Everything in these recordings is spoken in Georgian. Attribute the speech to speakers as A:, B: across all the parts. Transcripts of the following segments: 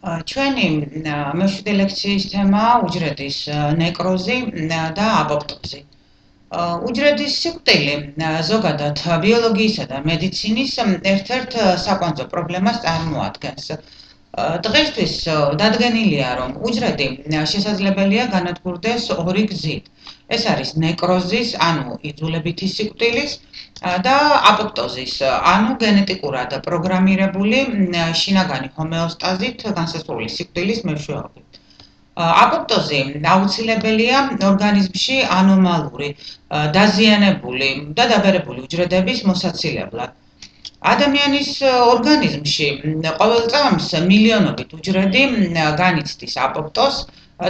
A: ჩვენი მეშვიდე ლექციის თემაა უჯრედის ნეკროზი და აპოპტოზი. უჯრედის სიკვდილი ზოგადად ბიოლოგიისა და მედიცინის ერთ-ერთ საკვანძო პრობლემას წარმოადგენს. დღესთვის დადგენილია, რომ უჯრედი შესაძლებელია განადგურდეს ორი გზით. ეს არის ნეკროზის, ანუ იძულებითი სიკვდილის და აპოპტოზის, ანუ გენეტიკურად პროგრამირებული შინაგანი ჰომეოსტაზით განსაზღვრული სიკვდილის მეშვეობით. აპოპტოზი აუცილებელია ორგანიზმში ანომალური, დაზიანებული და დაბერებული უჯრედების მოსაცილებლად. ადამიანის ორგანიზმში ყოველ წამს მილიონობით უჯრედი განიცდის აპოპტოზს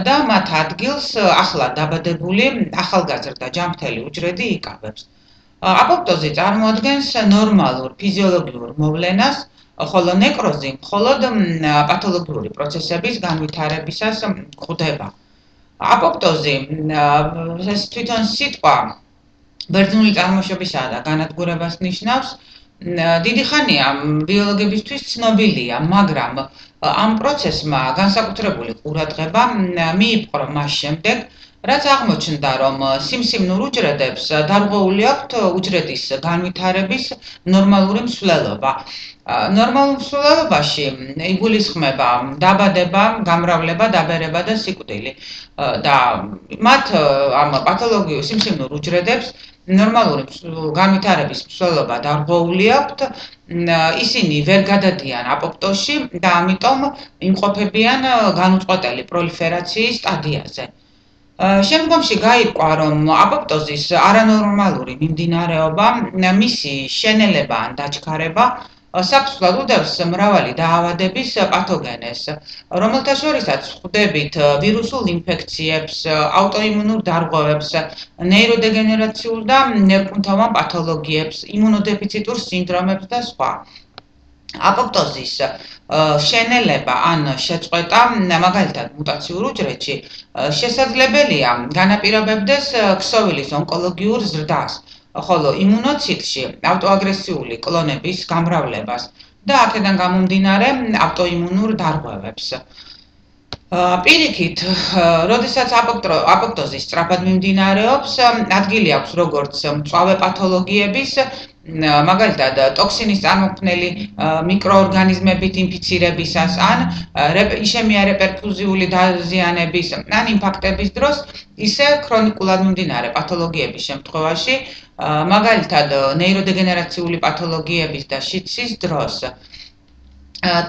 A: და მათ ადგილს ახლა დაბადებული ახალგაზრდა ჯანმრთელი უჯრედი იკავებს. აპოპტოზი წარმოადგენს ნორმალურ ფიზიოლოგიურ მოვლენას, ხოლო ნეკროზი მხოლოდ პათოლოგიური პროცესების განვითარებისას გვხვდება. აპოპტოზი ეს თვითონ სიტყვა ბერძნული წარმოშობისაა და განადგურებას ნიშნავს. დიდი ხანია ბიოლოგებისთვის ცნობილია, მაგრამ ამ პროცესმა განსაკუთრებული ყურადღება მიიპყრო მას შემდეგ, რაც აღმოჩნდა, რომ სიმსივნურ უჯრედებს დარღვეული აქვთ უჯრედის განვითარების ნორმალური მსვლელობა. ნორმალურ მსვლელობაში იგულისხმება დაბადება, გამრავლება, დაბერება და სიკვდილი. და მათ ამ პათოლოგიურ სიმსივნურ უჯრედებს ნორმალური განვითარების მსვლელობა დარღვეული აქვთ, ისინი ვერ გადადიან აპოპტოზში და ამიტომ იმყოფებიან განუწყვეტელი პროლიფერაციის სტადიაზე. შემდგომში გაირკვა, რომ აპოპტოზის არანორმალური მიმდინარეობა, მისი შენელება ან დაჩქარება საფუძვლად უდევს მრავალი დაავადების პათოგენეს, რომელთა შორისაც ვხვდებით ვირუსულ ინფექციებს, აუტოიმუნურ დარღვევებს, ნეიროდეგენერაციულ და ნერვმთავარ პათოლოგიებს, იმუნოდეფიციტურ სინდრომებს და სხვა. აპოპტოზის შენელება ან შეწყვეტა, მაგალითად მუტაციურ უჯრედში, შესაძლებელია განაპირობებდეს ქსოვილის ონკოლოგიურ ზრდას, ხოლო იმუნოციტში ავტოაგრესიული კლონების გამრავლებას და აქედან გამომდინარე ავტოიმუნურ დარღვევებს. პირიქით, როდესაც აპოპტოზი სწრაფად მიმდინარეობს, ადგილი აქვს როგორც მწვავე პათოლოგიების, მაგალითად ტოქსინის წარმოქმნელი მიკროორგანიზმებით ინფიცირებისას, ან იშემია რეპერფუზიული დაზიანების, ან ინფარქტების დროს, ისე ქრონიკულად მიმდინარე პათოლოგიების შემთხვევაში, მაგალითად ნეიროდეგენერაციული პათოლოგიების და შიდსის დროს.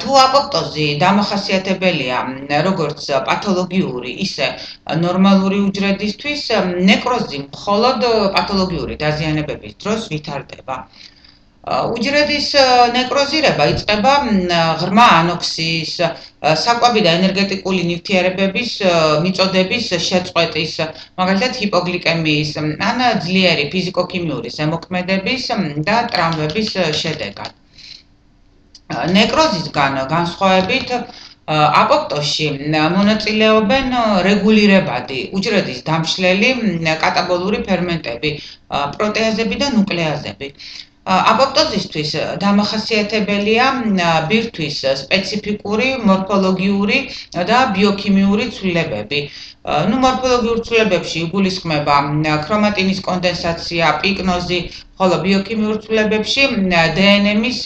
A: თუ აპოპტოზი დამახასიათებელია როგორც პათოლოგიური, ისე ნორმალური უჯრედისთვის, ნეკროზი მხოლოდ პათოლოგიური დაზიანებების დროს ვითარდება. უჯრედის ნეკროზირება იწყება ღრმა ანოქსიის, საკვები და ენერგეტიკული ნივთიერებების მიწოდების შეწყვეტის, მაგალითად ჰიპოგლიკემიის, ან ძლიერი ფიზიკო-ქიმიური ზემოქმედების და ტრავმების შედეგად. ნეკროზისგან განსხვავებით, აპოპტოზში მონაწილეობენ რეგულირებადი უჯრედის დამშლელი კატაბოლური ფერმენტები, პროტეაზები და ნუკლეაზები. აპოპტოზისთვის დამახასიათებელია ბირთვის სპეციფიკური მორფოლოგიური და ბიოქიმიური ცვლილებები. მორფოლოგიურ ცვლილებებში იგულისხმება ქრომატინის კონდენსაცია, პიკნოზი, ხოლო ბიოქიმიურ ცვლილებებში დნმ-ის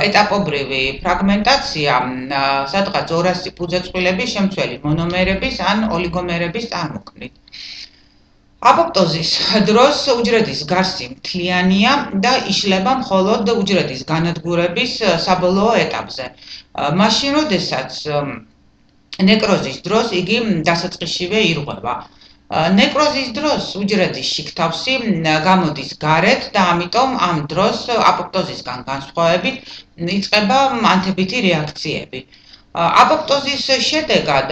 A: ეტაპობრივი ფრაგმენტაცია, სადღაც 200 ფუძეწყვილების შემცველი მონომერების ან ოლიგომერების წარმოქმნით. აპოპტოზის დროს უჯრედის გარსი მთლიანია და იშლება მხოლოდ უჯრედის განადგურების საბოლოო ეტაპზე. მაშინ, როდესაც ნეკროზის დროს იგი დასაწყისშივე ირღვევა. ნეკროზის დროს უჯრედის შიგთავსი გამოდის გარეთ და ამიტომ ამ დროს აპოპტოზისგან განსხვავებით იწყება ანთებითი რეაქციები. აპოპტოზის შედეგად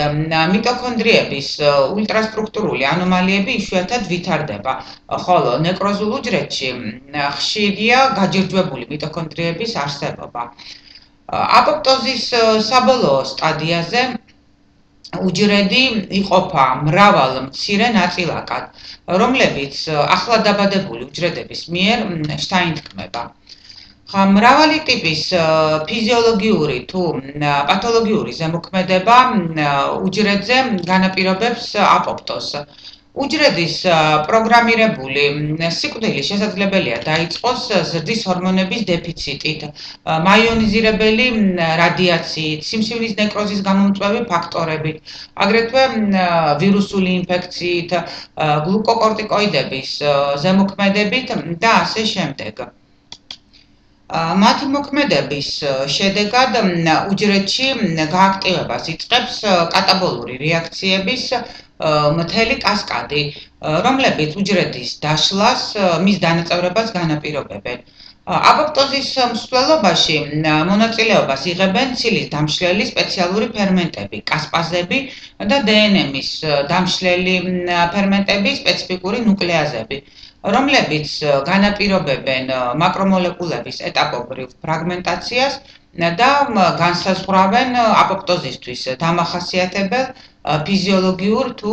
A: მიტოქონდრიების ულტრასტრუქტურული ანომალიები იშვიათად ვითარდება, ხოლო ნეკროზულ უჯრედში ხშირია გაჯერჯვებული მიტოქონდრიების არსებობა. აპოპტოზის საბოლოო სტადიაზე უჯრედი იყოფა მრავალ მცირე ნაწილაკად, რომლებიც ახლა დაბადებული უჯრედების მიერ შთაინთქმება. მრავალი ტიპის ფიზიოლოგიური თუ პათოლოგიური ზემოქმედება უჯრედზე განაპირობებს აპოპტოზს. უჯრედის პროგრამირებული სიკვდილი შესაძლებელია დაიწყოს ზრდის ჰორმონების დეფიციტით, მაიონიზირებელი რადიაციით, სიმსივნის ნეკროზის გამომწვევი ფაქტორებით, აგრეთვე ვირუსული ინფექციით, გლუკოკორტიკოიდების ზემოქმედებით და ასე შემდეგ. მათი მოქმედების შედეგად უჯრედში გააქტივებას იწყებს კატაბოლური რეაქციების მთელი კასკადი, რომლებიც უჯრედის დაშლას, მის დანაწევრებას განაპირობებენ. აპოპტოზის მსვლელობაში მონაწილეობას იღებენ ცილის დამშლელი სპეციალური ფერმენტები, კასპაზები და დნმ-ის დამშლელი ფერმენტები, სპეციფიკური ნუკლეაზები, რომლებიც განაპირობებენ მაკრომოლეკულების ეტაპობრივ ფრაგმენტაციას და განსაზღვრავენ აპოპტოზისთვის დამახასიათებელ ფიზიოლოგიურ თუ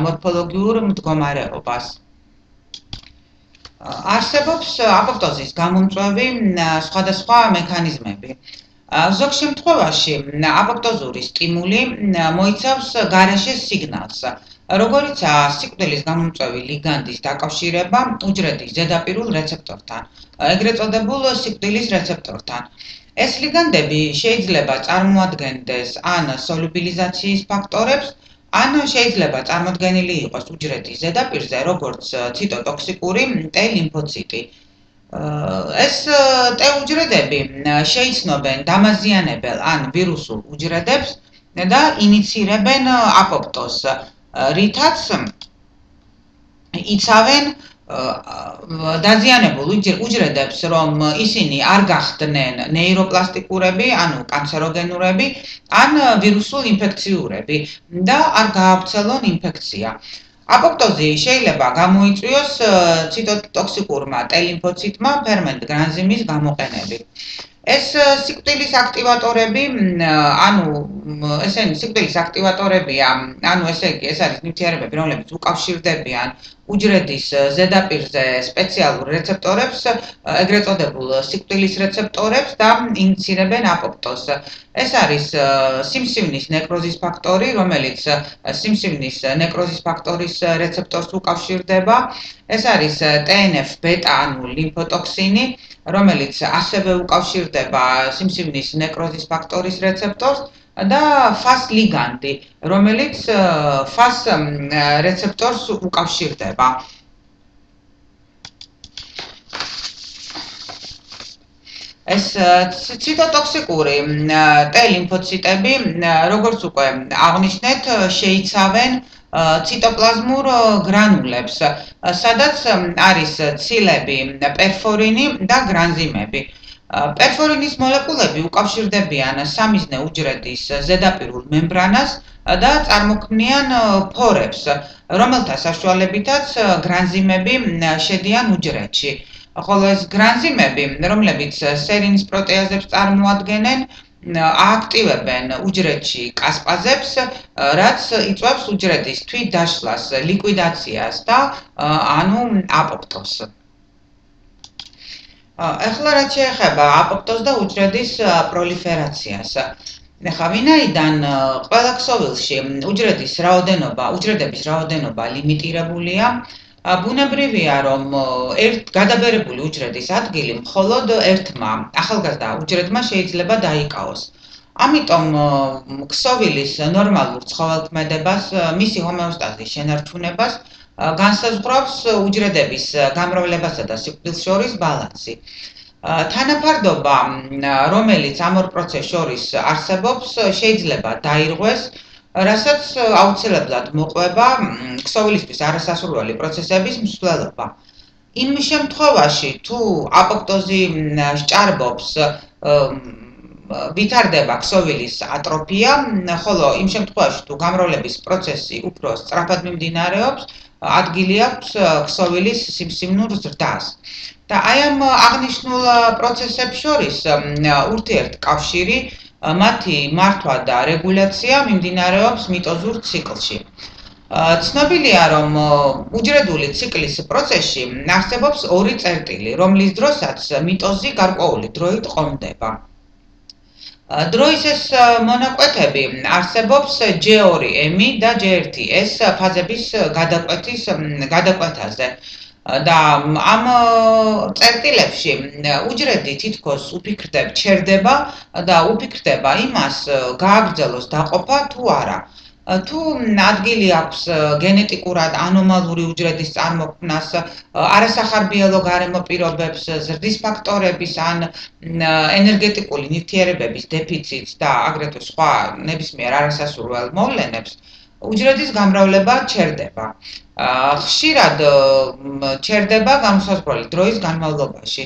A: მორფოლოგიურ მდგომარეობას. არსებობს აპოპტოზის გამომწვევი სხვადასხვა მექანიზმები. ზოგ შემთხვევაში აპოპტოზური სტიმული მოიცავს გარეშე სიგნალს, როგორიცაა სიკვდილის გამომწვევი ლიგანდის დაკავშირება უჯრედის ზედაპირულ რეცეპტორთან, ეგრეთ წოდებულ სიკვდილის რეცეპტორთან. ეს ლიგანდები შეიძლება წარმოადგენდეს ან სოლუბილიზაციის ფაქტორებს, ან შეიძლება წარმოდგენილი იყოს უჯრედის ზედაპირზე, როგორც ციტოტოქსიკური T ლიმფოციტი. ეს T უჯრედები შეიცნობენ დამაზიანებელ ან ვირუსულ უჯრედებს და ინიცირებენ აპოპტოზს, რითაც იცავენ დაზიანებულ უჯრედებს, რომ ისინი არ გახდნენ ნეიროპლასტიკურები, ანუ კანცეროგენურები, ან ვირუსულ ინფექციურები და არ გაავრცელონ ინფექცია. აპოპტოზი შეიძლება გამოიწვიოს ციტოტოქსიკურმა T ლიმფოციტმა ფერმენტ გრანზიმის გამოყენებით. ეს სიკვდილის აქტივატორები, ესენი სიკვდილის აქტივატორებია, ესე იგი, ეს არის ნივთიერებები, რომლებიც უკავშირდებიან უჯრედის ზედაპირზე სპეციალურ რეცეპტორებს, ეგრეთ წოდებულ სიკვდილის რეცეპტორებს და ინიცირებენ აპოპტოზს. ეს არის სიმსივნის ნეკროზის ფაქტორი, რომელიც სიმსივნის ნეკროზის ფაქტორის რეცეპტორს უკავშირდება. ეს არის TNF-ბეტა, ანუ ლიმფოტოქსინი, რომელიც ასევე უკავშირდება სიმსივნის ნეკროზის ფაქტორის რეცეპტორს და FAS ლიგანდი, რომელიც FAS რეცეპტორს უკავშირდება. ეს ციტოტოქსიკური T ლიმფოციტები, როგორც უკვე აღნიშნეთ, შეიცავენ ციტოპლაზმურ გრანულებს, სადაც არის ცილები, პერფორინი და გრანზიმები. პერფორინის მოლეკულები უკავშირდებიან სამიზნე უჯრედის ზედაპირულ მემბრანას და წარმოქმნიან ფორებს, რომელთა საშუალებითაც გრანზიმები შედიან უჯრედში. ხოლო ეს გრანზიმები, რომლებიც სერინის პროტეაზებს წარმოადგენენ, ააქტივებენ უჯრედში კასპაზებს, რაც იწვევს უჯრედის თვითდაშლას, ლიკვიდაციას და ანუ აპოპტოზს. ახლა რაც შეეხება აპოპტოზს და უჯრედის პროლიფერაციას. ვინაიდან ყველა ქსოვილში უჯრედების რაოდენობა ლიმიტირებულია, ბუნებრივია, რომ გადაბერებული უჯრედის ადგილი მხოლოდ ერთმა ახალგაზრდა უჯრედმა შეიძლება დაიკავოს. ამიტომ ქსოვილის ნორმალურ ცხოველქმედებას, მისი ჰომეოსტაზის შენარჩუნებას განსაზღვრავს უჯრედების გამრავლებასა და სიკვდილს შორის ბალანსი. თანაფარდობა, რომელიც ამ ორ პროცესს შორის არსებობს, შეიძლება დაირღვეს, რასაც აუცილებლად მოყვება ქსოვილისთვის არასასურველი პროცესების მსვლელობა. იმ შემთხვევაში, თუ აპოპტოზი სჭარბობს, ვითარდება ქსოვილის ატროფია, ხოლო იმ შემთხვევაში, თუ გამრავლების პროცესი უფრო სწრაფად მიმდინარეობს, ადგილი აქვს ქსოვილის სიმსივნურ ზრდას. და აი ამ აღნიშნულ პროცესებს შორის ურთიერთკავშირი, მათი მართვა და რეგულაცია მიმდინარეობს მიტოზურ ციკლში. ცნობილია, რომ უჯრედული ციკლის პროცესში არსებობს ორი წერტილი, რომლის დროსაც მიტოზი გარკვეული დროით ყრმდება. დროის ეს მონაკვეთები არსებობს J2M და J1S ფაზების გადაკვეთაზე. და ამ წერტილებში უჯრედი თითქოს ჩერდება და უფიქრდება იმას, გააგრძელოს დაყოფა თუ არა. თუ ადგილი აქვს გენეტიკურად ანომალური უჯრედის წარმოქმნას, არასახარბიელო გარემო პირობებს, ზრდის ფაქტორების ან ენერგეტიკული ნივთიერებების დეფიციტს და აგრეთვე სხვა ნებისმიერ არასასურველ მოვლენებს, უჯრედის გამრავლება ჩერდება. ხშირად ჩერდება განსაზღვრელი დროის განმავლობაში.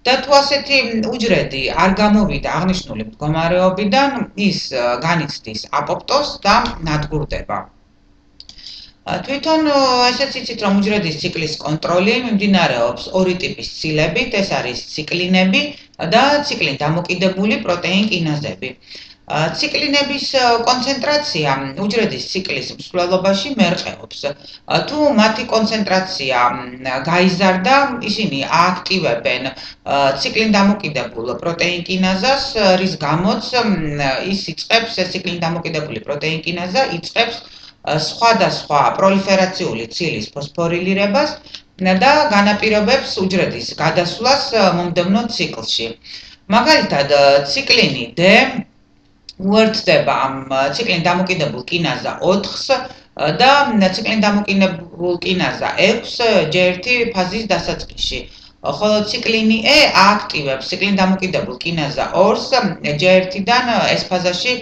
A: და თუ ასეთი უჯრედი არ გამოვიდა აღნიშნული მდგომარეობიდან, ის განიცდის აპოპტოზს და ნადგურდება. თვითონ ესეც იცით, რომ უჯრედის ციკლის კონტროლი მიმდინარეობს ორი ტიპის ცილებით, ეს არის ციკლინები და ციკლინ დამოკიდებული პროტეინ კინაზები. ციკლინების კონცენტრაცია უჯრედის ციკლის მსვლელობაში მერყეობს. თუ მათი კონცენტრაცია გაიზარდა, ისინი ააქტივებენ ციკლინ დამოკიდებულ პროტეინ კინაზას, რის გამოც ის იწყებს ციკლინ დამოკიდებული პროტეინ კინაზა იწყებს სხვადასხვა პროლიფერაციული ცილის ფოსფორილირებას და განაპირობებს უჯრედის გადასვლას მომდევნო ციკლში. მაგალითად, ციკლინი D უერთდება ამ ციკლინ დამოკიდებულ კინაზა 4-ს და ციკლინ დამოკიდებულ კინაზა 6-ს J1 ფაზის დასაწყისში. ხოლო ციკლინი E ააქტივებს ციკლინ დამოკიდებულ კინაზა 2-ს J1-დან S ფაზაში,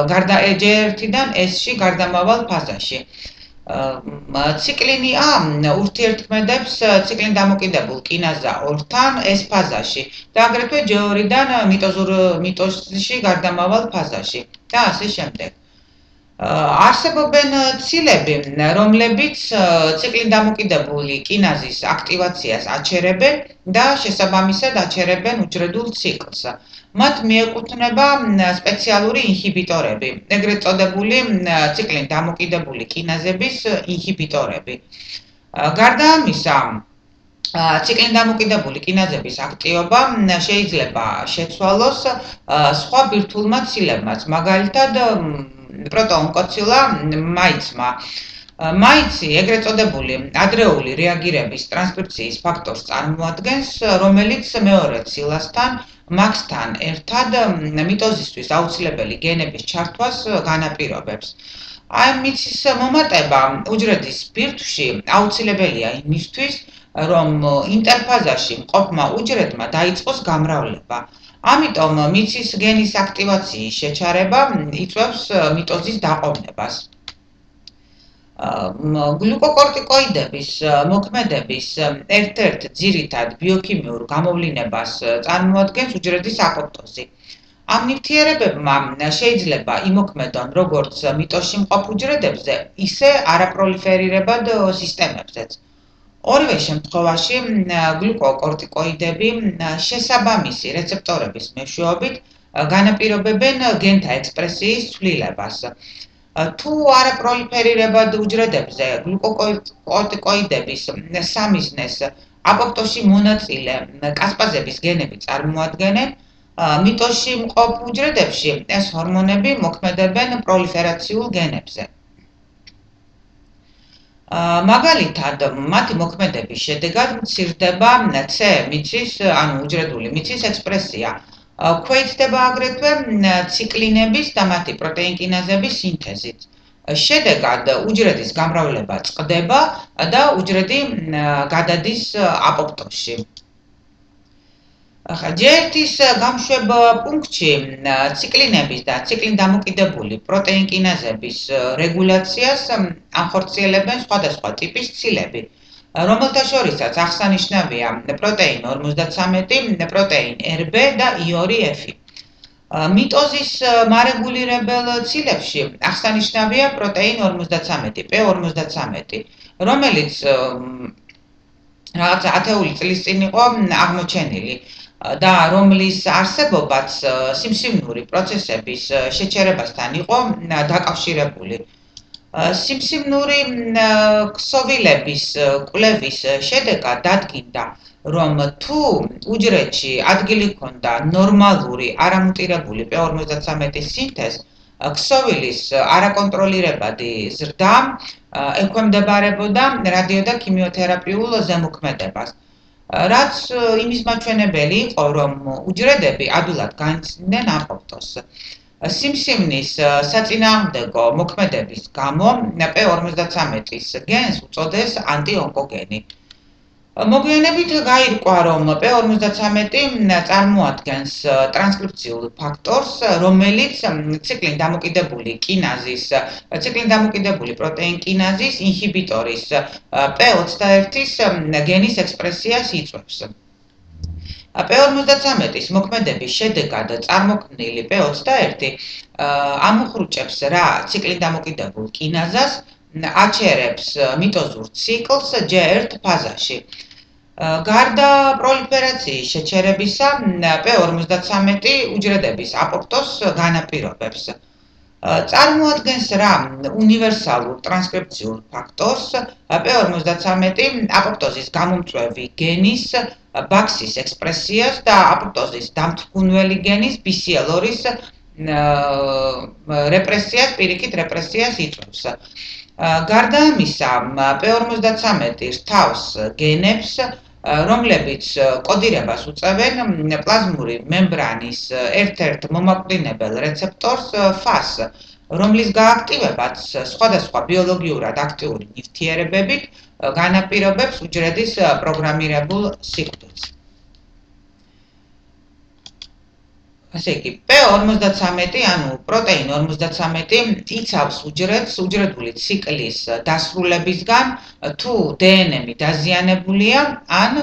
A: J1-დან S-ში გარდამავალ ფაზაში. ციკლინი A ურთიერთქმედებს ციკლინ დამოკიდებულ კინაზა 2-თან S ფაზაში და აგრეთვე J2-დან მიტოზში გარდამავალ ფაზაში და ასე შემდეგ. არსებობენ ცილები, რომლებიც ციკლინ დამოკიდებული კინაზის აქტივაციას აჩერებენ და შესაბამისად აჩერებენ უჯრედულ ციკლს. მათ მიეკუთვნება სპეციალური ინჰიბიტორები, ეგრეთ წოდებული ციკლინ დამოკიდებული კინაზების ინჰიბიტორები. გარდა ამისა, ციკლინ დამოკიდებული კინაზების აქტივობა შეიძლება შეცვალოს სხვა ბირთვულმა ცილებმაც, მაგალითად პროტოონკოცილა მაიცმა. მაიცი ეგრეთ წოდებული ადრეული რეაგირების ტრანსკრიფციის ფაქტორს წარმოადგენს, რომელიც მეორე ცილასთან, MAX-თან ერთად მიტოზისთვის აუცილებელი გენების ჩართვას განაპირობებს. აი მიცის მომატება უჯრედის ბირთვში აუცილებელია იმისთვის, რომ ინტერფაზაში მყოფმა უჯრედმა დაიწყოს გამრავლება. ამიტომ მიცის გენის აქტივაციის შეჩარება იწვევს მიტოზის დაყოვნებას. გლუკოკორტიკოიდების მოქმედების ერთ-ერთ ძირითად ბიოქიმიურ გამოვლინებას წარმოადგენს უჯრედის აპოპტოზი. ამ ნივთიერებებმა შეიძლება იმოქმედონ როგორც მიტოზში მყოფ უჯრედებზე, ისე არაპროლიფერირებად სისტემებზეც. ორივე შემთხვევაში გლუკოკორტიკოიდები შესაბამისი რეცეპტორების მეშვეობით განაპირობებენ გენთა ექსპრესიის ცვლილებას. თუ არაპროლიფერირებად უჯრედებზე გლუკოკორტიკოიდების სამიზნეს აპოპტოზში მონაწილე კასპაზების გენები წარმოადგენენ, მიტოზში მყოფ უჯრედებში ეს ჰორმონები მოქმედებენ პროლიფერაციულ გენებზე. მაგალითად, მათი მოქმედების შედეგად მცირდება C მიცის, ანუ უჯრედული მიცის ექსპრესია. ქვეითდება აგრეთვე ციკლინების და მათი პროტეინ კინაზების სინთეზით. შედეგად უჯრედის გამრავლება წყდება და უჯრედი გადადის აპოპტოზში. J1-ის გამშვებ პუნქტში ციკლინების და ციკლინ დამოკიდებული პროტეინ კინაზების რეგულაციას ახორციელებენ სხვადასხვა ტიპის ცილები, რომელთა შორისაც აღსანიშნავია პროტეინ 53, პროტეინ RB და I2F. მიტოზის მარეგულირებელ ცილებში აღსანიშნავია პროტეინ 53, P53, რომელიც რაღაც ათეული წლის წინ იყო აღმოჩენილი და რომლის არსებობაც სიმსივნური პროცესების შეჩერებასთან იყო დაკავშირებული. სიმსივნური ქსოვილების კვლევის შედეგად დადგინდა, რომ თუ უჯრედში ადგილი ჰქონდა ნორმალური არამუტირებული P53-ის სინთეზს, ქსოვილის არაკონტროლირებადი ზრდა ექვემდებარებოდა რადიო და ქიმიოთერაპიულ ზემოქმედებას. რაც იმის მაჩვენებელი იყო, რომ უჯრედები ადვილად განიცდიდნენ აპოპტოზს. სიმსივნის საწინააღმდეგო მოქმედების გამო P53-ის გენს უწოდეს ანტიონკოგენი. მოგვიანებით გაირკვა, რომ P53 წარმოადგენს ტრანსკრიფციულ ფაქტორს, რომელიც ციკლინ დამოკიდებული პროტეინ კინაზის ინჰიბიტორის P21-ის გენის ექსპრესიას იწვევს. P53-ის მოქმედების შედეგად წარმოქმნილი P21 ამოხრუჭებს რა ციკლინ დამოკიდებულ კინაზას, აჩერებს მიტოზურ ციკლს J1 ფაზაში. გარდა პროლიფერაციის შეჩერებისა, P53 უჯრედების აპოპტოზს განაპირობებს. წარმოადგენს რა უნივერსალურ ტრანსკრიფციულ ფაქტორს P53 აპოპტოზის გამომწვევი გენის ბაქსის ექსპრესიას და აპოპტოზის დამთქმული გენის BCL2-ის რეპრესიას, პირიქით რეპრესიას იწვევს. გარდა ამისა, P53 რთავს გენებს, რომლებიც კოდირებას უწევენ პლაზმური მემბრანის ერთ-ერთ მომაკვდინებელ რეცეპტორს FAS, რომლის გააქტივებაც სხვადასხვა ბიოლოგიურად აქტიური ნივთიერებებით განაპირობებს უჯრედის პროგრამირებულ სიკვდილს. ასე იგი, P53, ანუ პროტეინ 53 იცავს უჯრედს უჯრედული ციკლის დასრულებისგან, თუ DNM-ი დაზიანებულია, ან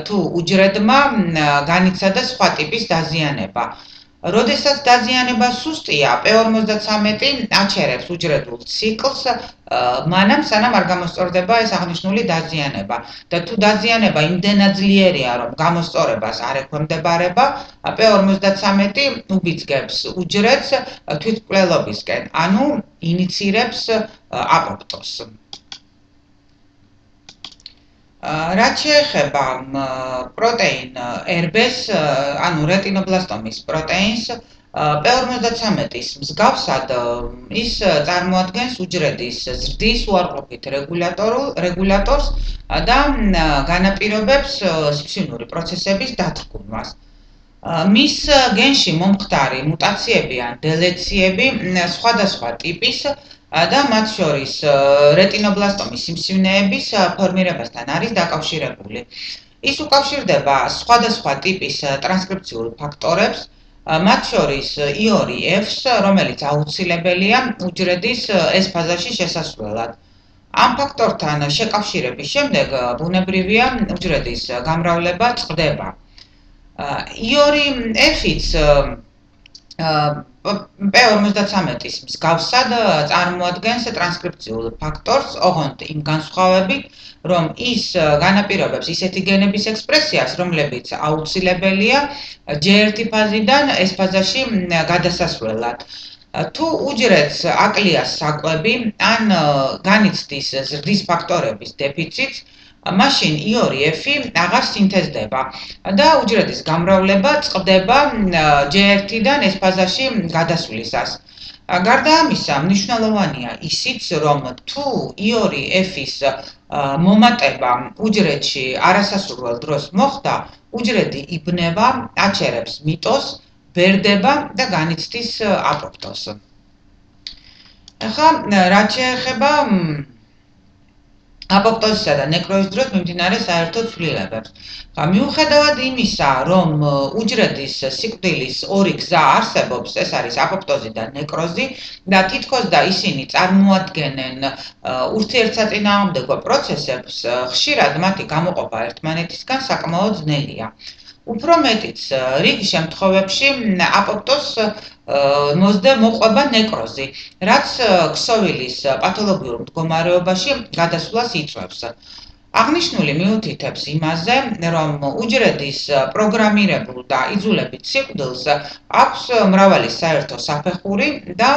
A: თუ უჯრედმა განიცადა სხვა ტიპის დაზიანება. როდესაც დაზიანება სუსტია, P53 აჩერებს უჯრედულ ციკლს, მანამ სანამ არ გამოსწორდება ეს აღნიშნული დაზიანება. და თუ დაზიანება იმდენად ძლიერია, რომ გამოსწორებას არ ექვემდებარება, P53 უბიძგებს უჯრედს თვითმკვლელობისკენ, ანუ ინიცირებს აპოპტოზს. რაც შეეხება პროტეინ RB-ს, ანუ რეტინობლასტომის პროტეინს, P53-ის მსგავსად ის წარმოადგენს უჯრედის ზრდის უარყოფით რეგულატორს და განაპირობებს სიმსივნური პროცესების დათრგუნვას. მის გენში მომხდარი მუტაციები ან დელეციები სხვადასხვა ტიპის და მათ შორის რეტინობლასტომის სიმსივნეების ფორმირებასთან არის დაკავშირებული. ის უკავშირდება სხვადასხვა ტიპის ტრანსკრიფციულ ფაქტორებს, მათ შორის IORI-F-ს, რომელიც აუცილებელია უჯრედის S ფაზაში შესასვლელად. ამ ფაქტორთან შეკავშირების შემდეგ ბუნებრივია უჯრედის გამრავლება წყდება. IORI-F-იც P53-ის მსგავსად წარმოადგენს ტრანსკრიფციულ ფაქტორს, ოღონდ იმ განსხვავებით, რომ ის განაპირობებს ისეთი გენების ექსპრესიას, რომლებიც აუცილებელია J1 ფაზიდან S ფაზაში გადასასვლელად. თუ უჯრედს აკლია საკვები ან განიცდის ზრდის ფაქტორების დეფიციტს, მაშინ IORI-F-ი აღარ სინთეზდება და უჯრედის გამრავლება წყდება J1-დან S ფაზაში გადასვლისას. გარდა ამისა, მნიშვნელოვანია ისიც, რომ თუ IORI-F-ის მომატება უჯრედში არასასურველ დროს მოხდა, უჯრედი იბნება, აჩერებს მიტოზს, ბერდება და განიცდის აპოპტოზს. ახლა რაც შეეხება აპოპტოზისა და ნეკროზის დროს მიმდინარე საერთო ცვლილებებს. მიუხედავად იმისა, რომ უჯრედის სიკვდილის ორი გზა არსებობს, ეს არის აპოპტოზი და ნეკროზი, და თითქოს და ისინი წარმოადგენენ ურთიერთსაწინააღმდეგო პროცესებს, ხშირად მათი გამოყოფა ერთმანეთისგან საკმაოდ ძნელია. უფრო მეტიც, რიგ შემთხვევებში აპოპტოზს მოყვება ნეკროზი, რაც ქსოვილის პათოლოგიურ მდგომარეობაში გადასვლას იწვევს. აღნიშნული მიუთითებს იმაზე, რომ უჯრედის პროგრამირებულ და იძულებით სიკვდილს აქვს მრავალი საერთო საფეხური და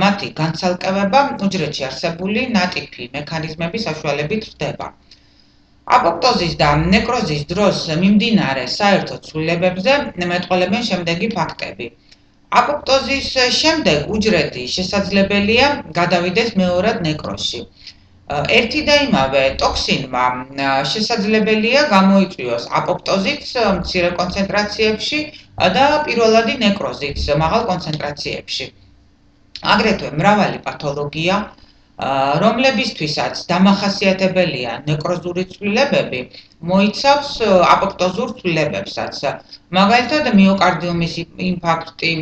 A: მათი განცალკევება უჯრედში არსებული ნატიფი მექანიზმების საშუალებით ხდება. აპოპტოზის და ნეკროზის დროს მიმდინარე საერთო ცვლილებებზე მეტყველებენ შემდეგი ფაქტები. აპოპტოზის შემდეგ უჯრედი შესაძლებელია გადავიდეს მეორად ნეკროზში. ერთი და იმავე ტოქსინმა შესაძლებელია გამოიწვიოს აპოპტოზიც მცირე კონცენტრაციებში და პირველადი ნეკროზიც მაღალ კონცენტრაციებში. აგრეთვე მრავალი პათოლოგია, რომლებისთვისაც დამახასიათებელია ნეკროზული ცვლილებები, მოიცავს აპოპტოზურ ცვლილებებსაც, მაგალითად მიოკარდიუმის ინფარქტი,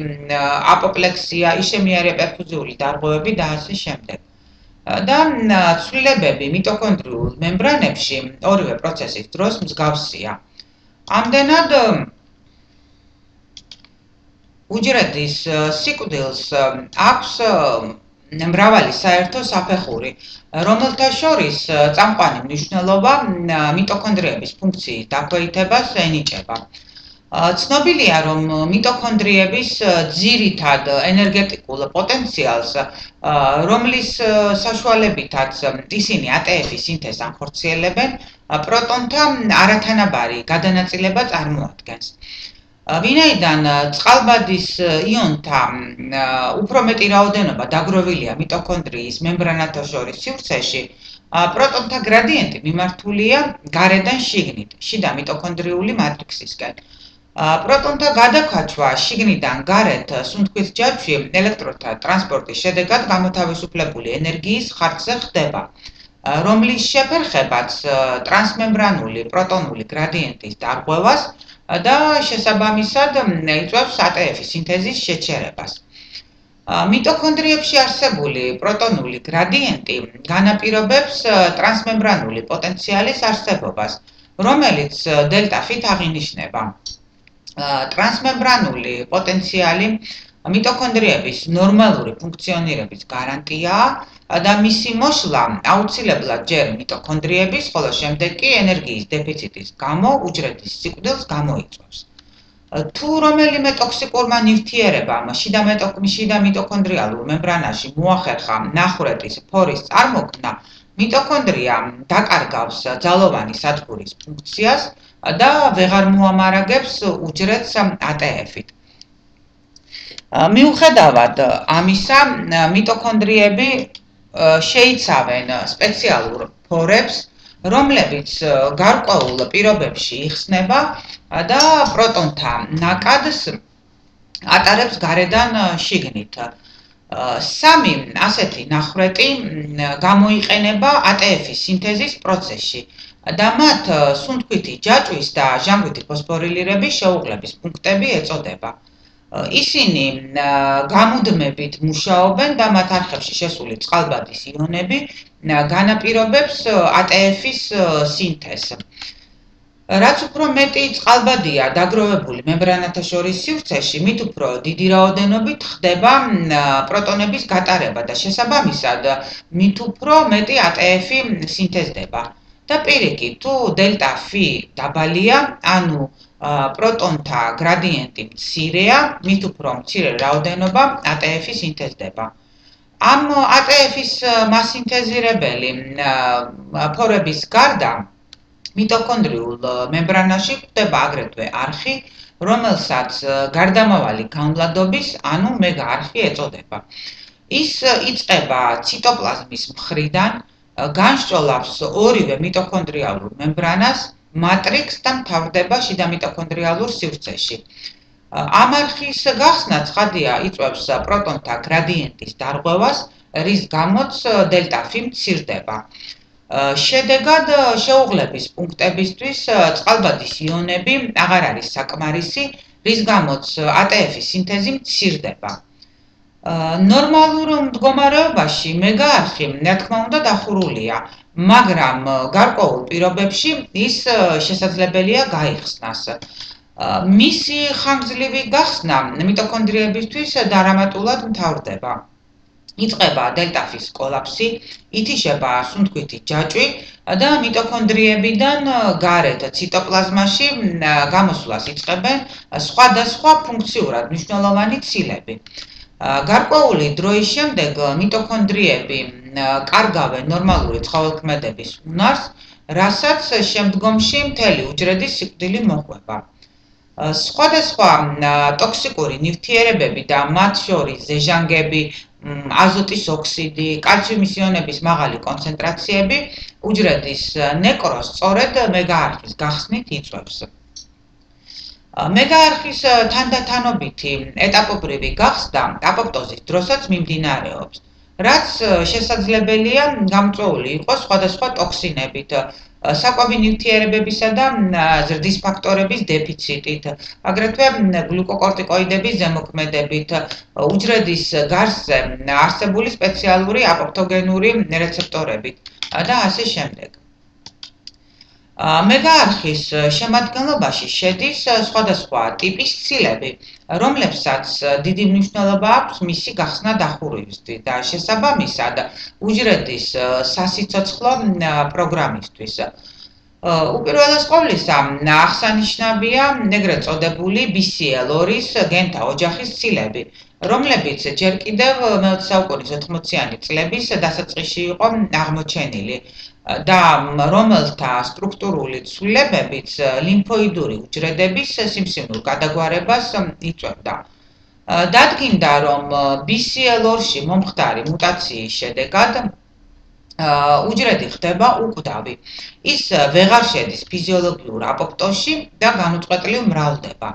A: აპოპლექსია, იშემიარე პერფუზიული დარღვევები და ასე შემდეგ. და ცვლილებები მიტოქონდრიულ მემბრანებში ორივე პროცესის დროს მსგავსია. ამდენად უჯრედის სიკვდილს აქვს მრავალი საერთო საფეხური, რომელთა შორის წამყვანი მნიშვნელობა მიტოქონდრიების ფუნქციის დაქვეითებას ენიჭება. ცნობილია, რომ მიტოქონდრიების ძირითად ენერგეტიკულ პოტენციალს, რომლის საშუალებითაც ისინი ATF-ის სინთეზს ახორციელებენ, პროტონთა არათანაბარი გადანაწილება წარმოადგენს. ვინაიდან წყალბადის იონთა უფრო მეტი რაოდენობა დაგროვილია მიტოქონდრიის მემბრანათა შორის სივრცეში, პროტონთა გრადიენტი მიმართულია გარედან შიგნით, შიდა მიტოქონდრიული მატრიქსისკენ. პროტონთა გადაქვაჩვა შიგნიდან გარეთ სუნთქვის ჯაჭვში ელექტრონთა ტრანსპორტის შედეგად გამოთავისუფლებული ენერგიის ხარჯზე ხდება, რომლის შეფერხებაც ტრანსმემბრანული პროტონული გრადიენტის დარღვევას და შესაბამისად იწვევს ATF-ის სინთეზის შეჩერებას. მიტოქონდრიებში არსებული პროტონული გრადიენტი განაპირობებს ტრანსმემბრანული პოტენციალის არსებობას, რომელიც დელტა-ფით აღინიშნება. ტრანსმემბრანული პოტენციალი მიტოქონდრიების ნორმალური ფუნქციონირების გარანტიაა და მისი მოშლა აუცილებლად ჯერ მიტოქონდრიების, ხოლო შემდეგ კი ენერგიის დეფიციტის გამო უჯრედის სიკვდილს გამოიწვევს. თუ რომელიმე ტოქსიკურმა ნივთიერებამ შიდა მიტოქონდრიალურ მემბრანაში მოახერხა ნახრეთის ფორის წარმოქმნა, მიტოქონდრია დაკარგავს ძალოვანი სადგურის ფუნქციას და ვეღარ მოამარაგებს უჯრედს ATF-ით. მიუხედავად ამისა, მიტოქონდრიები შეიცავენ სპეციალურ ფორებს, რომლებიც გარკვეულ პირობებში იხსნება და პროტონთა ნაკადს ატარებს გარედან შიგნით. სამი ასეთი ნახრეტი გამოიყენება ATF-ის სინთეზის პროცესში და მათ სუნთქვითი ჯაჭვის და ჟანგვითი ფოსფორილირების შეუღლების პუნქტები ეწოდება. ისინი გამუდმებით მუშაობენ და მათ არხებში შესული წყალბადის იონები განაპირობებს ATF-ის სინთეზს. რაც უფრო მეტი წყალბადია დაგროვებული მემბრანათა შორის სივრცეში, მით უფრო დიდი რაოდენობით ხდება პროტონების გატარება და შესაბამისად მით უფრო მეტი ATF-ი სინთეზდება. და პირიქით, თუ დელტა-Φ დაბალია, ანუ პროტონთა გრადიენტი მცირეა, მით უფრო მცირე რაოდენობა ATF-ი სინთეზდება. ამ ATF-ის მასინთეზირებელი ფორების გარდა მიტოქონდრიულ მემბრანაში ხდება აგრეთვე არხი, რომელსაც გარდამავალი განვლადობის, ანუ მეგა არხი ეწოდება. ის იწყება ციტოპლაზმის მხრიდან, განსწოლავს ორივე მიტოქონდრიალურ მემბრანას, მატრიქსს და მთავრდება შიდა მიტოქონდრიალურ სივრცეში. ამ არხის გახსნა ცხადია იწვევს პროტონთა გრადიენტის დარღვევას, რის გამოც დელტა-Φ მცირდება. შედეგად შეუღლების პუნქტებისთვის წყალბადის იონები აღარ არის საკმარისი, რის გამოც ATF-ის სინთეზი მცირდება. ნორმალურ მდგომარეობაში მეგა არხი, რა თქმა უნდა, დახურულია, მაგრამ გარკვეულ პირობებში ის შესაძლებელია გაიხსნას. მისი ხანგრძლივი გახსნა მიტოქონდრიებისთვის დრამატულად მთავრდება. იწყება დელტაფის კოლაფსი, ითიშება სუნთქვითი ჯაჭვი და მიტოქონდრიებიდან გარეთ ციტოპლაზმაში გამოსვლას იწყებენ სხვადასხვა ფუნქციურად მნიშვნელოვანი ცილები. გარკვეული დროის შემდეგ მიტოქონდრიები კარგავენ ნორმალური ცხოველქმედების უნარს, რასაც შემდგომში მთელი უჯრედის სიკვდილი მოჰყვება. სხვადასხვა ტოქსიკური ნივთიერებები და მათ შორის ზეჟანგები, აზოტის ოქსიდი, კალციუმის იონების მაღალი კონცენტრაციები უჯრედის ნეკროზს სწორედ მეგაარხის გახსნით იწვევს. მეგაარხის თანდათანობითი ეტაპობრივი გახსნა აპოპტოზის დროსაც მიმდინარეობს, რაც შესაძლებელია გამწვეული იყოს სხვადასხვა ტოქსინებით, საკვები ნივთიერებებისა და ზრდის ფაქტორების დეფიციტით, აგრეთვე გლუკოკორტიკოიდების ზემოქმედებით, უჯრედის გარსზე არსებული სპეციალური აპოპტოგენური რეცეპტორებით და ასე შემდეგ. მეგაარხის შემადგენლობაში შედის სხვადასხვა ტიპის ცილები, რომლებსაც დიდი მნიშვნელობა აქვს მისი გახსნა დახურვისთვის და შესაბამისად უჯრედის სასიცოცხლო პროგრამისთვის. უპირველეს ყოვლისა, აღსანიშნავია ეგრეთ წოდებული BCL2-ის გენთა ოჯახის ცილები, რომლებიც ჯერ კიდევ მე-20 საუკუნის 80-იანი წლების დასაწყისში იყო აღმოჩენილი და რომელთა სტრუქტურული ცვლილებებიც ლიმფოიდური უჯრედების სიმსივნურ გადაგვარებას იწვევდა. დადგინდა, რომ BCL2-ში მომხდარი მუტაციის შედეგად უჯრედი ხდება უკვდავი. ის ვეღარ შედის ფიზიოლოგიურ აპოპტოზში და განუწყვეტლივ მრავლდება.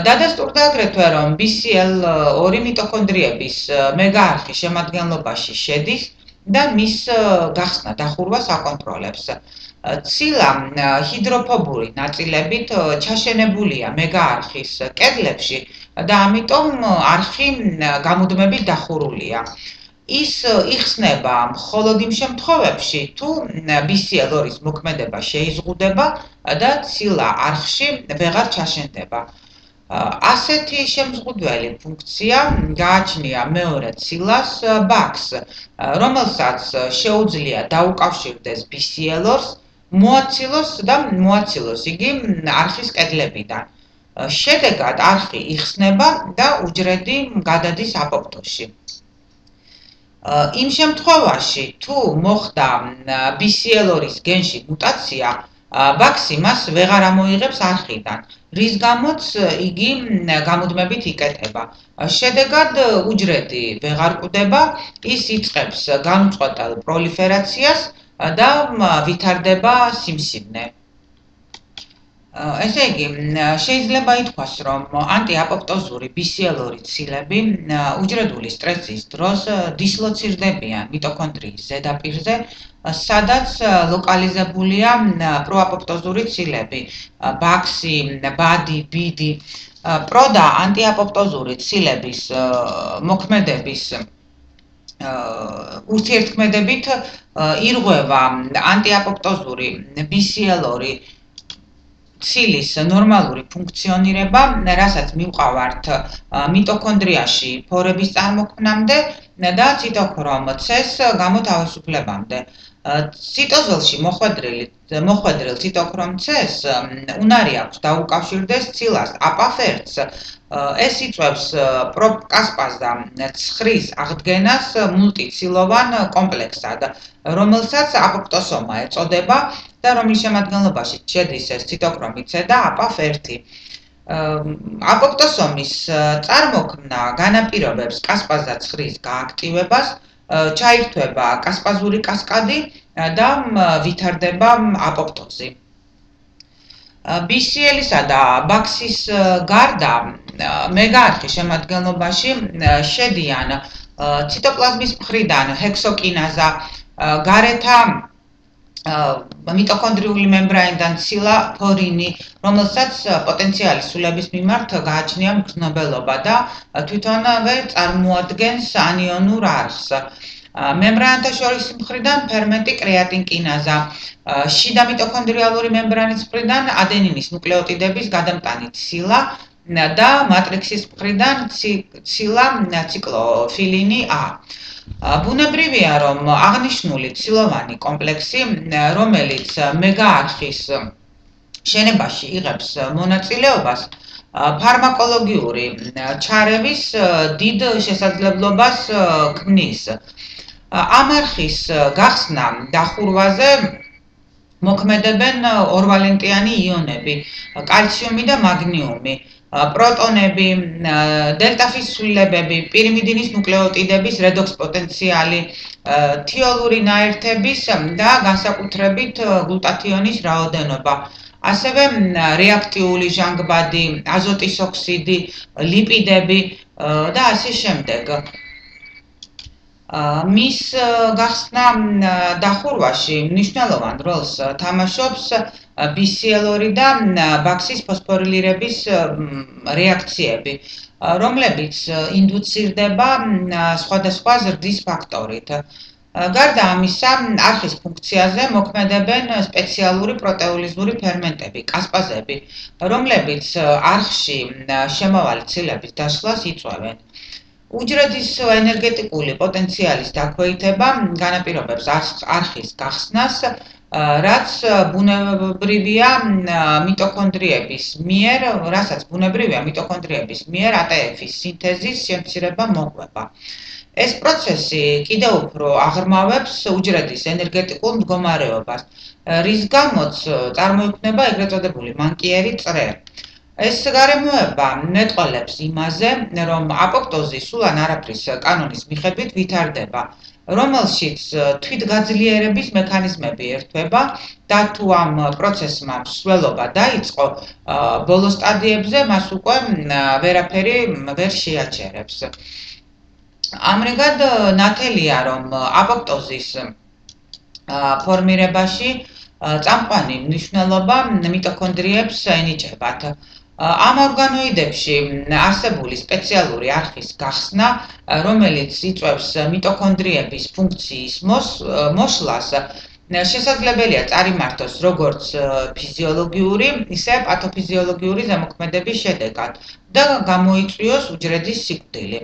A: დადასტურდა აგრეთვე, რომ BCL2 მიტოქონდრიების მეგაარხის შემადგენლობაში შედის და მის გახსნა დახურვას აკონტროლებს. ცილა ჰიდროფობური ნაწილებით ჩაშენებულია მეგაარხის კედლებში და ამიტომ არხი გამუდმებით დახურულია. ის იხსნება მხოლოდ იმ შემთხვევებში, თუ BCL2-ის მოქმედება შეიზღუდება და ცილა არხში ვეღარ ჩაშენდება. ასეთი შემზღუდველი ფუნქცია გააჩნია მეორე ცილას BAX-ს, რომელსაც შეუძლია დაუკავშირდეს BCL2-ს, მოაცილოს და მოაცილოს იგი არხის კედლებიდან. შედეგად არხი იხსნება და უჯრედი გადადის აპოპტოზში. იმ შემთხვევაში, თუ მოხდა BCL2-ის გენში მუტაცია, BAX-ი მას ვეღარ ამოიღებს არხიდან, რის გამოც იგი გამუდმებით იკეტება. შედეგად უჯრედი ვეღარ კვდება, ის იწყებს განუწყვეტელ პროლიფერაციას და ვითარდება სიმსივნე. ესე იგი, შეიძლება ითქვას, რომ ანტიაპოპტოზური BCL2 ცილები უჯრედული სტრესის დროს დისლოცირდებიან მიტოქონდრიის ზედაპირზე, სადაც ლოკალიზებულია პროაპოპტოზური ცილები, BAX-ი, BAD-ი, BID-ი. პრო და ანტიაპოპტოზური ცილების მოქმედების ურთიერთქმედებით ირღვევა ანტიაპოპტოზური BCL2 ცილის ნორმალური ფუნქციონირება, რასაც მივყავართ მიტოქონდრიაში ფორების წარმოქმნამდე და ციტოქრომ C-ს გამოთავისუფლებამდე. ციტოზოლში მოხვედრილ ციტოქრომ C-ს უნარი აქვს დაუკავშირდეს ცილას აპაფერტს. ეს იწვევს პროკასპაზა ცხვრის აღდგენას მულტიცილოვან კომპლექსად, რომელსაც აპოპტოსომა ეწოდება და რომლის შემადგენლობაში შედის ეს ციტოქრომი C და აპაფერტი. აპოპტოსომის წარმოქმნა განაპირობებს კასპაზა ცხვრის გააქტივებას, ჩაირთვება კასპაზური კასკადი და ვითარდება აპოპტოზი. BCL-ისა და BAX-ის გარდა მეგაარხის შემადგენლობაში შედიან ციტოპლაზმის მხრიდან ჰექსოკინაზა, გარეთა მიტოქონდრიული მემბრანიდან ცილა ფორინი, რომელსაც პოტენციალი სულების მიმართ გააჩნია მგრძნობელობა და თვითონვე წარმოადგენს ანიონურ არხს. მემბრანათა შორის მხრიდან ფერმენტი კრეატინკინაზა, შიდა მიტოქონდრიალური მემბრანის მხრიდან ადენინის ნუკლეოტიდების გადამტანი ცილა და მატრიქსის მხრიდან ცილა ციკლოფილინი A. ბუნებრივია, რომ აღნიშნული ცილოვანი კომპლექსი, რომელიც მეგაარხის შენებაში იღებს მონაწილეობას, ფარმაკოლოგიური ჩარევის დიდ შესაძლებლობას ქმნის. ამ არხის გახსნა დახურვაზე მოქმედებენ ორვალენტიანი იონები, კალციუმი და მაგნიუმი, პროტონები, დელტა-ფის ცვლილებები, პირიმიდინის ნუკლეოტიდების რედოქს პოტენციალი, თიოლური ნაერთების და განსაკუთრებით გლუტათიონის რაოდენობა. ასევე რეაქტიული ჟანგბადი, აზოტის ოქსიდი, ლიპიდები და ასე შემდეგ. მის გახსნა დახურვაში მნიშვნელოვან როლს თამაშობს BCl2 და ბაქსის ფოსფორილირების რეაქციები, რომლებიც ინდუცირდება სხვადასხვა ზრდის ფაქტორით. გარდა ამისა, არხის ფუნქციაზე მოქმედებენ სპეციალური პროტეოლიზური ფერმენტები, კასპაზები, რომლებიც არხში შემავალი ცილების დაშლას იწვევენ. უჯრედის ენერგეტიკული პოტენციალის დაქვეითება განაპირობებს არხის გახსნას, რაც ბუნებრივია მიტოქონდრიების მიერ ATF-ის სინთეზის შემცირება მოყვება. ეს პროცესი კიდევ უფრო აღრმავებს უჯრედის ენერგეტიკულ მდგომარეობას, რის გამოც წარმოიქმნება ეგრეთ წოდებული მანკიერი წრე. ეს გარემოება მეტყველებს იმაზე, რომ აპოპტოზი სულ ან არაფრის კანონის მიხედვით ვითარდება, რომელშიც თვითგაძლიერების მექანიზმები ერთვება და თუ ამ პროცესმა მსვლელობა დაიწყო, ბოლო სტადიებზე მას უკვე ვერაფერი ვერ შეაჩერებს. ამრიგად ნათელია, რომ აპოპტოზის ფორმირებაში წამყვანი მნიშვნელობა მიტოქონდრიებს ენიჭებათ. ამ ორგანოიდებში არსებული სპეციალური არხის გახსნა, რომელიც იწვევს მიტოქონდრიების ფუნქციის მოშლას, შესაძლებელია წარიმართოს როგორც ფიზიოლოგიური, ისე პათოფიზიოლოგიური ზემოქმედების შედეგად და გამოიწვიოს უჯრედის სიკვდილი.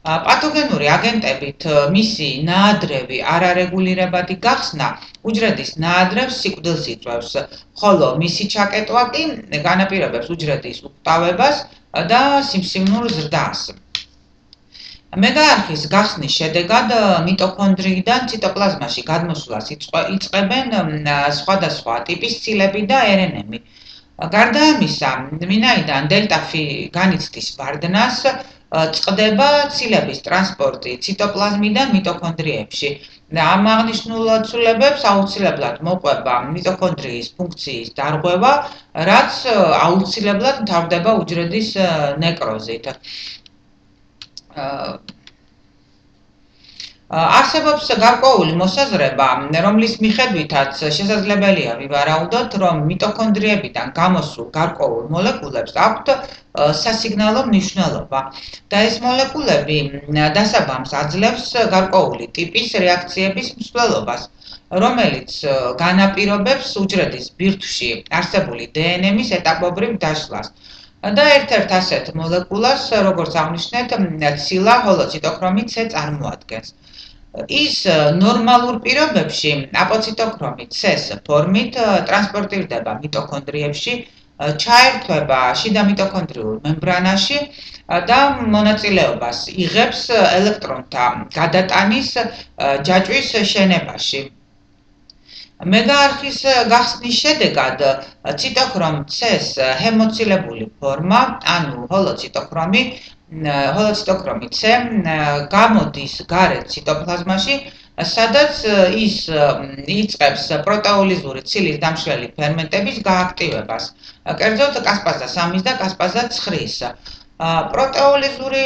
A: პათოგენური აგენტებით მისი ნაადრევი არარეგულირებადი გახსნა უჯრედის ნაადრევს სიკვდილს იწვევს, ხოლო მისი ჩაკეტვა კი განაპირობებს უჯრედის უკტავებას და სიმსივნურ ზრდას. მეგაარხის გახსნის შედეგად მიტოქონდრიიდან ციტოპლაზმაში გადმოსვლას იწყებენ სხვადასხვა ტიპის ცილები და RNA-მი. გარდა ამისა, ვინაიდან დელტა-ფი განიცდის ვარდნას, წყდება ცილების ტრანსპორტი ციტოპლაზმიდან მიტოქონდრიებში. ამ აღნიშნულ ცვლილებებს აუცილებლად მოყვება მიტოქონდრიის ფუნქციის დარღვევა, რაც აუცილებლად მთავრდება უჯრედის ნეკროზით. არსებობს გარკვეული მოსაზრება, რომლის მიხედვითაც შესაძლებელია ვივარაუდოთ, რომ მიტოქონდრიებიდან გამოსულ გარკვეულ მოლეკულებს აქვთ სასიგნალო მნიშვნელობა და ეს მოლეკულები დასაბამს აძლევს გარკვეული ტიპის რეაქციების მსვლელობას, რომელიც განაპირობებს უჯრედის ბირთვში არსებული DNM-ის ეტაპობრივ დაშლას. და ერთ-ერთ ასეთ მოლეკულას, როგორც აღნიშნეთ, ცილა ჰოლოციტოქრომი C წარმოადგენს. ის ნორმალურ პირობებში აპოციტოქრომი C-ს ფორმით ტრანსპორტირდება მიტოქონდრიებში, ჩაერთვება შიდა მიტოქონდრიულ მემბრანაში და მონაწილეობას იღებს ელექტრონთა გადატანის ჯაჭვის შენებაში. მეგაარხის გახსნის შედეგად ციტოქრომ C-ს ჰემოცილებული ფორმა, ანუ ჰოლოციტოქრომი C გამოდის გარეთ ციტოპლაზმაში, სადაც ის იწყებს პროტეოლიზური ცილის დამშლელი ფერმენტების გააქტივებას, კერძოდ კასპაზა 3-ის და კასპაზა 9-ის. პროტეოლიზური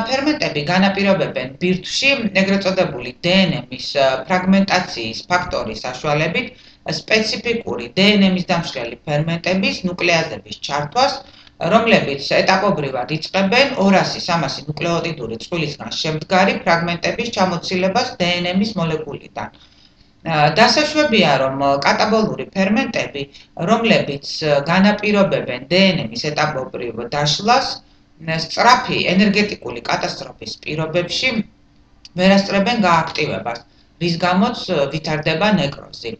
A: ფერმენტები განაპირობებენ ბირთვში ეგრეთ წოდებული DNM-ის ფრაგმენტაციის ფაქტორის საშუალებით სპეციფიკური DNM-ის დამშლელი ფერმენტების ნუკლეაზების ჩართვას, რომლებიც ეტაპობრივად იწყებენ 200-300 ნუკლეოტიდური წყვილისგან შემდგარი ფრაგმენტების ჩამოცილებას DNM-ის მოლეკულიდან. დასაშვებია, რომ კატაბოლური ფერმენტები, რომლებიც განაპირობებენ დნმ-ის ეტაპობრივ დაშლას, სწრაფი ენერგეტიკული კატასტროფის პირობებში ვერასწრებენ გააქტივებას, რის გამოც ვითარდება ნეკროზი.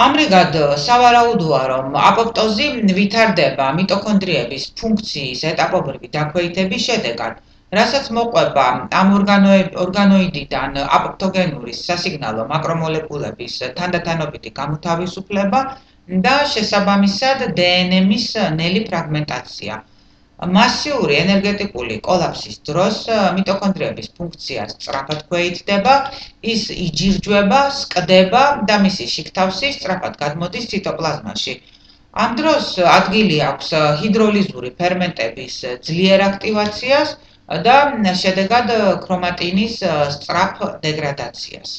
A: ამრიგად, სავარაუდოა, რომ აპოპტოზი ვითარდება მიტოქონდრიების ფუნქციის ეტაპობრივი დაქვეითების შედეგად, რასაც მოყვება ამ ორგანოიდიდან აპოპტოგენური სასიგნალო მაკრომოლეკულების თანდათანობითი გამოთავისუფლება და შესაბამისად დნმ-ის ნელი ფრაგმენტაცია. მასიური ენერგეტიკული კოლაფსის დროს მიტოქონდრიების ფუნქცია სწრაფად ქვეითდება, ის იჯირჯვება, სკდება და მისი შიგთავსი სწრაფად გადმოდის ციტოპლაზმაში. ამ დროს ადგილი აქვს ჰიდროლიზური ფერმენტების ძლიერ აქტივაციას და შედეგად ქრომატინის სწრაფ დეგრადაციას.